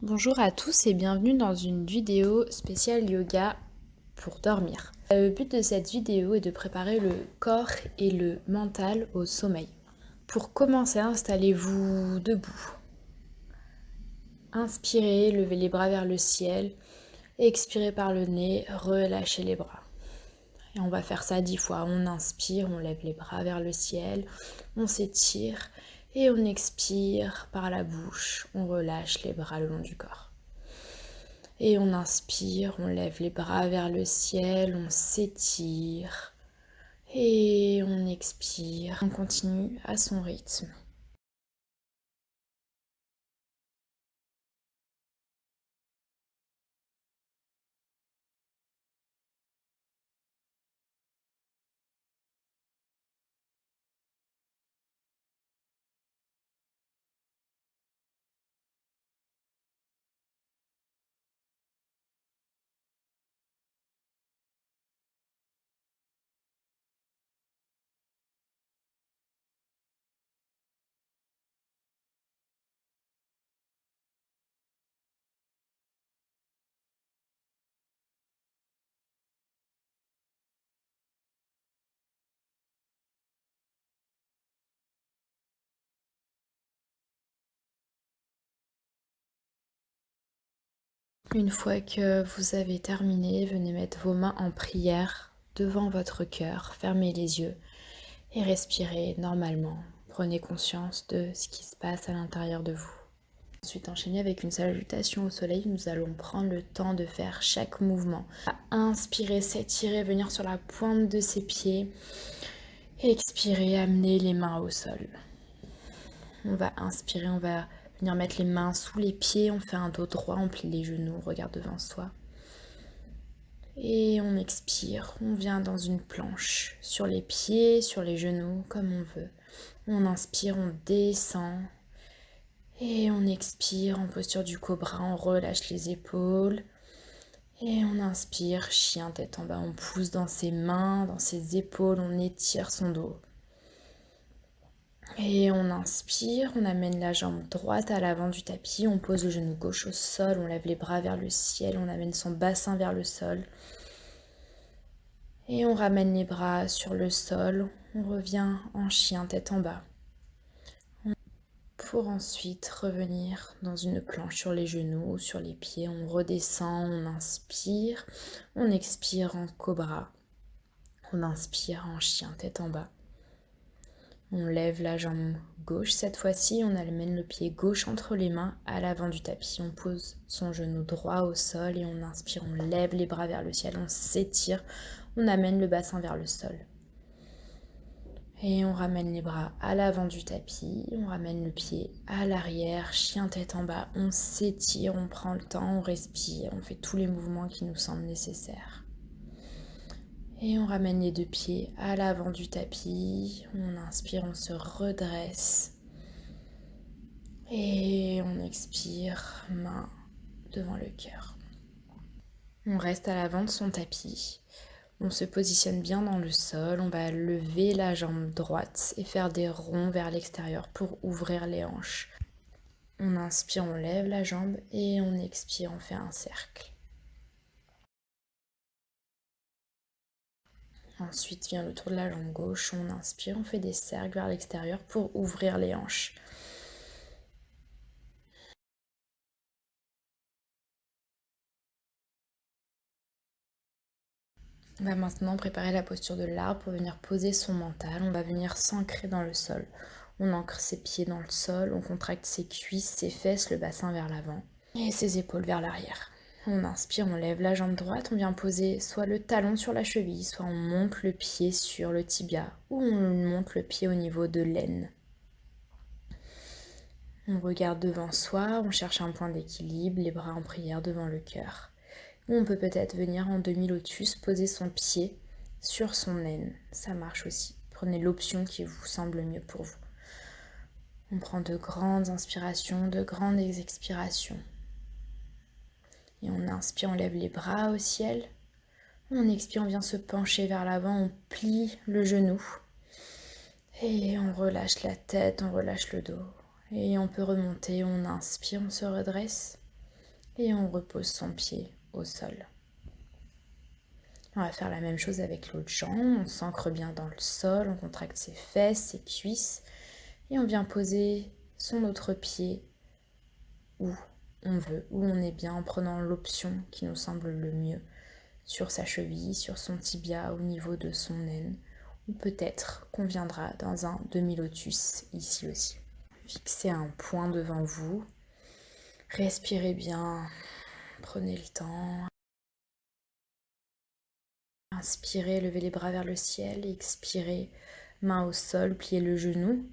Bonjour à tous et bienvenue dans une vidéo spéciale yoga pour dormir. Le but de cette vidéo est de préparer le corps et le mental au sommeil. Pour commencer, installez-vous debout. Inspirez, levez les bras vers le ciel. Expirez par le nez, relâchez les bras. Et on va faire ça 10 fois. On inspire, on lève les bras vers le ciel, on s'étire et on expire par la bouche. On relâche les bras le long du corps. Et on inspire, on lève les bras vers le ciel, on s'étire. Et on expire. On continue à son rythme. Une fois que vous avez terminé, venez mettre vos mains en prière devant votre cœur, fermez les yeux et respirez normalement. Prenez conscience de ce qui se passe à l'intérieur de vous. Ensuite, enchaînez avec une salutation au soleil. Nous allons prendre le temps de faire chaque mouvement. Inspirez, s'étirer, venir sur la pointe de ses pieds. Expirez, amenez les mains au sol. On va inspirer, on va venir mettre les mains sous les pieds. On fait un dos droit, on plie les genoux, on regarde devant soi. Et on expire, on vient dans une planche, sur les pieds, sur les genoux, comme on veut. On inspire, on descend. Et on expire en posture du cobra, on relâche les épaules. Et on inspire, chien tête en bas, on pousse dans ses mains, dans ses épaules, on étire son dos. Et on inspire, on amène la jambe droite à l'avant du tapis, on pose le genou gauche au sol, on lève les bras vers le ciel, on amène son bassin vers le sol. Et on ramène les bras sur le sol, on revient en chien tête en bas. Pour ensuite revenir dans une planche sur les genoux ou sur les pieds. On redescend, on inspire, on expire en cobra. On inspire en chien tête en bas. On lève la jambe gauche cette fois-ci, on amène le pied gauche entre les mains à l'avant du tapis. On pose son genou droit au sol et on inspire, on lève les bras vers le ciel, on s'étire, on amène le bassin vers le sol. Et on ramène les bras à l'avant du tapis, on ramène le pied à l'arrière, chien tête en bas, on s'étire, on prend le temps, on respire, on fait tous les mouvements qui nous semblent nécessaires. Et on ramène les deux pieds à l'avant du tapis, on inspire, on se redresse. Et on expire, main devant le cœur. On reste à l'avant de son tapis. On se positionne bien dans le sol, on va lever la jambe droite et faire des ronds vers l'extérieur pour ouvrir les hanches. On inspire, on lève la jambe et on expire, on fait un cercle. Ensuite vient le tour de la jambe gauche, on inspire, on fait des cercles vers l'extérieur pour ouvrir les hanches. On va maintenant préparer la posture de l'arbre pour venir poser son mental. On va venir s'ancrer dans le sol. On ancre ses pieds dans le sol, on contracte ses cuisses, ses fesses, le bassin vers l'avant et ses épaules vers l'arrière. On inspire, on lève la jambe droite, on vient poser soit le talon sur la cheville, soit on monte le pied sur le tibia ou on monte le pied au niveau de l'aine. On regarde devant soi, on cherche un point d'équilibre, les bras en prière devant le cœur. Ou on peut peut-être venir en demi-lotus, poser son pied sur son aine. Ça marche aussi. Prenez l'option qui vous semble mieux pour vous. On prend de grandes inspirations, de grandes expirations. Et on inspire, on lève les bras au ciel. On expire, on vient se pencher vers l'avant, on plie le genou. Et on relâche la tête, on relâche le dos. Et on peut remonter, on inspire, on se redresse. Et on repose son pied au sol. On va faire la même chose avec l'autre jambe. On s'ancre bien dans le sol, on contracte ses fesses, ses cuisses. Et on vient poser son autre pied où on veut, où on est bien, en prenant l'option qui nous semble le mieux, sur sa cheville, sur son tibia, au niveau de son aine, ou peut-être qu'on viendra dans un demi-lotus ici aussi. Fixez un point devant vous, respirez bien, prenez le temps. Inspirez, levez les bras vers le ciel, expirez, main au sol, pliez le genou.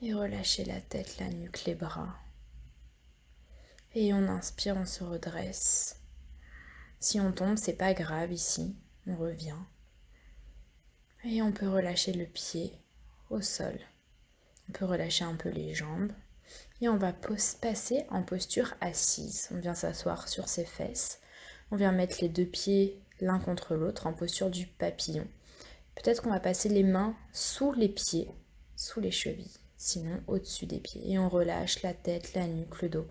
Et relâchez la tête, la nuque, les bras. Et on inspire, on se redresse. Si on tombe, c'est pas grave ici, on revient. Et on peut relâcher le pied au sol. On peut relâcher un peu les jambes. Et on va passer en posture assise. On vient s'asseoir sur ses fesses. On vient mettre les deux pieds l'un contre l'autre en posture du papillon. Peut-être qu'on va passer les mains sous les pieds, sous les chevilles, sinon au-dessus des pieds. Et on relâche la tête, la nuque, le dos.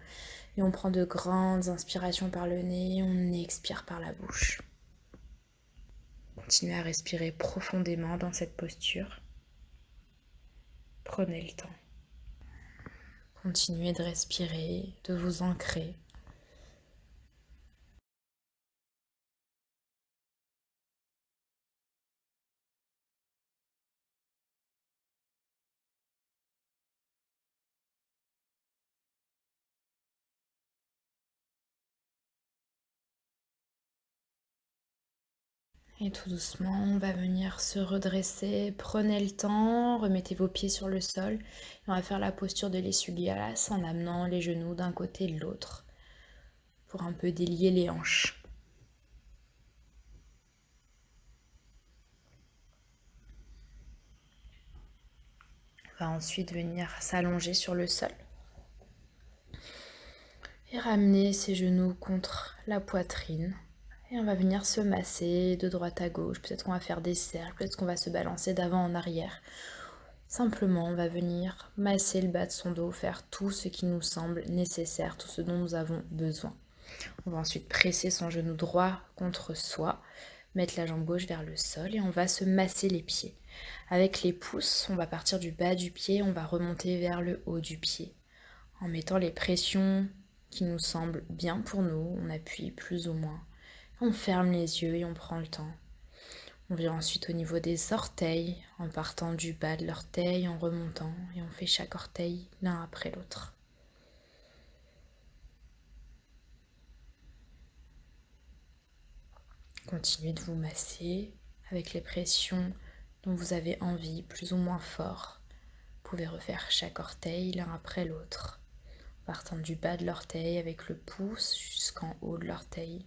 Et on prend de grandes inspirations par le nez, on expire par la bouche. Continuez à respirer profondément dans cette posture. Prenez le temps. Continuez de respirer, de vous ancrer. Et tout doucement, on va venir se redresser. Prenez le temps, remettez vos pieds sur le sol. On va faire la posture de l'essuie-glace en amenant les genoux d'un côté et de l'autre pour un peu délier les hanches. On va ensuite venir s'allonger sur le sol et ramener ses genoux contre la poitrine. Et on va venir se masser de droite à gauche. Peut-être qu'on va faire des cercles, peut-être qu'on va se balancer d'avant en arrière. Simplement, on va venir masser le bas de son dos, faire tout ce qui nous semble nécessaire, tout ce dont nous avons besoin. On va ensuite presser son genou droit contre soi, mettre la jambe gauche vers le sol et on va se masser les pieds. Avec les pouces, on va partir du bas du pied, on va remonter vers le haut du pied. En mettant les pressions qui nous semblent bien pour nous, on appuie plus ou moins. On ferme les yeux et on prend le temps. On vient ensuite au niveau des orteils, en partant du bas de l'orteil, en remontant, et on fait chaque orteil l'un après l'autre. Continuez de vous masser avec les pressions dont vous avez envie, plus ou moins fort. Vous pouvez refaire chaque orteil l'un après l'autre, partant du bas de l'orteil avec le pouce jusqu'en haut de l'orteil.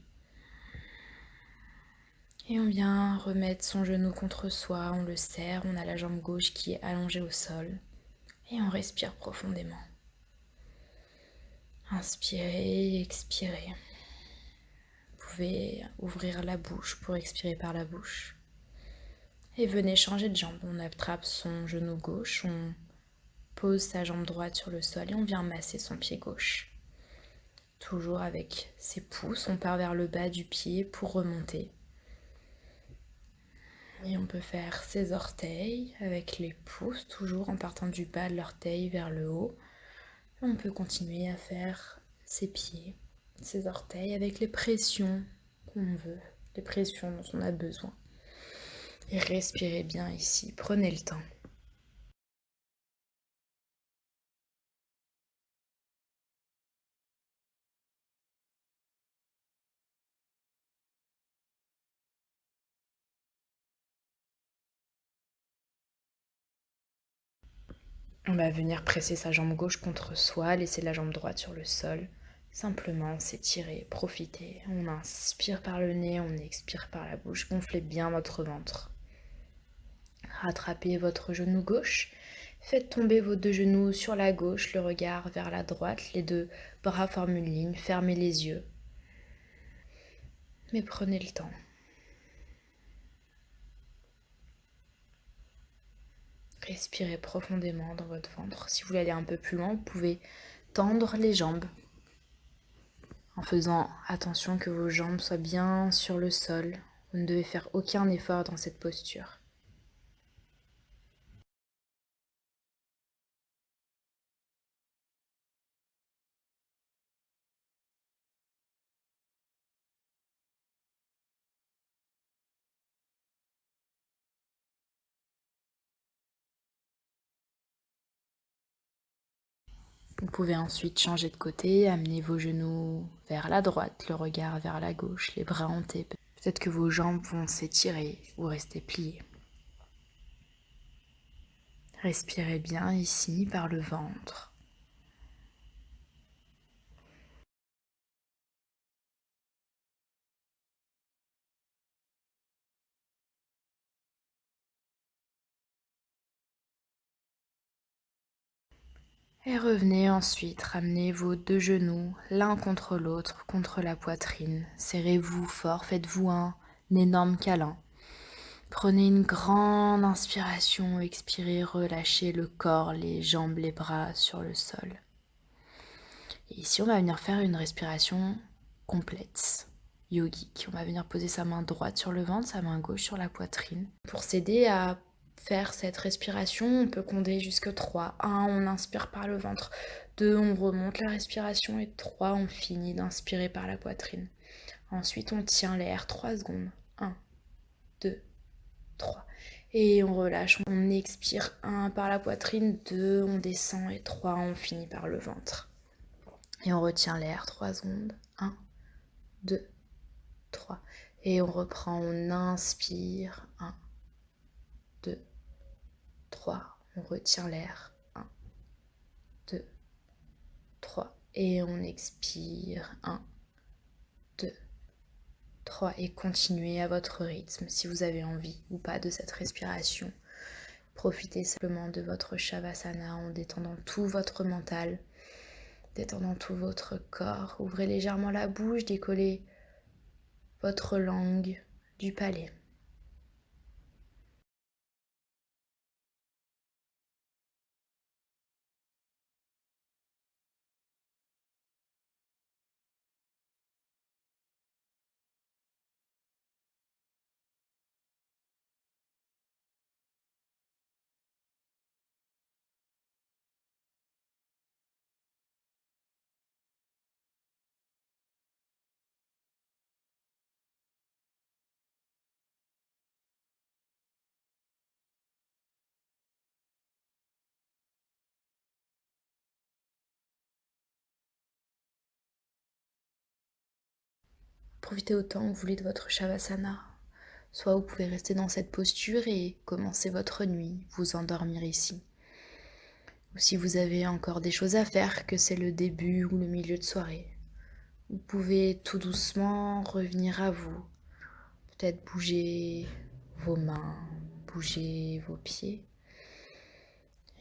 Et on vient remettre son genou contre soi, on le serre, on a la jambe gauche qui est allongée au sol. Et on respire profondément. Inspirez, expirez. Vous pouvez ouvrir la bouche pour expirer par la bouche. Et venez changer de jambe. On attrape son genou gauche, on pose sa jambe droite sur le sol et on vient masser son pied gauche. Toujours avec ses pouces, on part vers le bas du pied pour remonter. Et on peut faire ses orteils avec les pouces, toujours en partant du bas de l'orteil vers le haut. On peut continuer à faire ses pieds, ses orteils avec les pressions qu'on veut, les pressions dont on a besoin. Et respirez bien ici, prenez le temps. On va venir presser sa jambe gauche contre soi, laisser la jambe droite sur le sol. Simplement s'étirer, profiter. On inspire par le nez, on expire par la bouche. Gonflez bien votre ventre. Rattrapez votre genou gauche. Faites tomber vos deux genoux sur la gauche, le regard vers la droite. Les deux bras forment une ligne. Fermez les yeux. Mais prenez le temps. Respirez profondément dans votre ventre. Si vous voulez aller un peu plus loin, vous pouvez tendre les jambes en faisant attention que vos jambes soient bien sur le sol. Vous ne devez faire aucun effort dans cette posture. Vous pouvez ensuite changer de côté, amener vos genoux vers la droite, le regard vers la gauche, les bras hantés. Peut-être que vos jambes vont s'étirer ou rester pliées. Respirez bien ici par le ventre. Et revenez ensuite, ramenez vos deux genoux l'un contre l'autre, contre la poitrine. Serrez-vous fort, faites-vous un énorme câlin. Prenez une grande inspiration, expirez, relâchez le corps, les jambes, les bras sur le sol. Et ici, on va venir faire une respiration complète, yogique. On va venir poser sa main droite sur le ventre, sa main gauche sur la poitrine. Pour s'aider à faire cette respiration, on peut compter jusqu'à 3. 1, on inspire par le ventre. 2, on remonte la respiration. Et 3, on finit d'inspirer par la poitrine. Ensuite, on tient l'air 3 secondes. 1, 2, 3. Et on relâche, on expire 1 par la poitrine, 2, on descend et 3, on finit par le ventre. Et on retient l'air 3 secondes. 1, 2, 3. Et on reprend, on inspire. 1, 2, 3. On retient l'air. 1, 2, 3. Et on expire. 1, 2, 3. Et continuez à votre rythme si vous avez envie ou pas de cette respiration. Profitez simplement de votre Shavasana en détendant tout votre mental, détendant tout votre corps. Ouvrez légèrement la bouche, décollez votre langue du palais. Profitez autant que vous voulez de votre Shavasana. Soit vous pouvez rester dans cette posture et commencer votre nuit, vous endormir ici. Ou si vous avez encore des choses à faire, que c'est le début ou le milieu de soirée, vous pouvez tout doucement revenir à vous. Peut-être bouger vos mains, bouger vos pieds.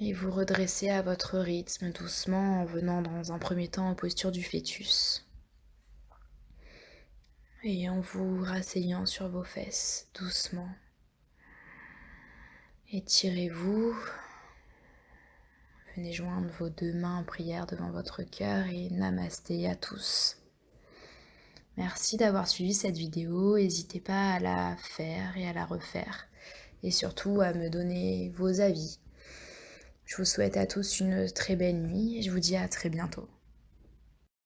Et vous redresser à votre rythme doucement en venant dans un premier temps en posture du fœtus. Et en vous rasseyant sur vos fesses doucement. Étirez-vous. Venez joindre vos deux mains en prière devant votre cœur et namasté à tous. Merci d'avoir suivi cette vidéo. N'hésitez pas à la faire et à la refaire. Et surtout à me donner vos avis. Je vous souhaite à tous une très belle nuit et je vous dis à très bientôt.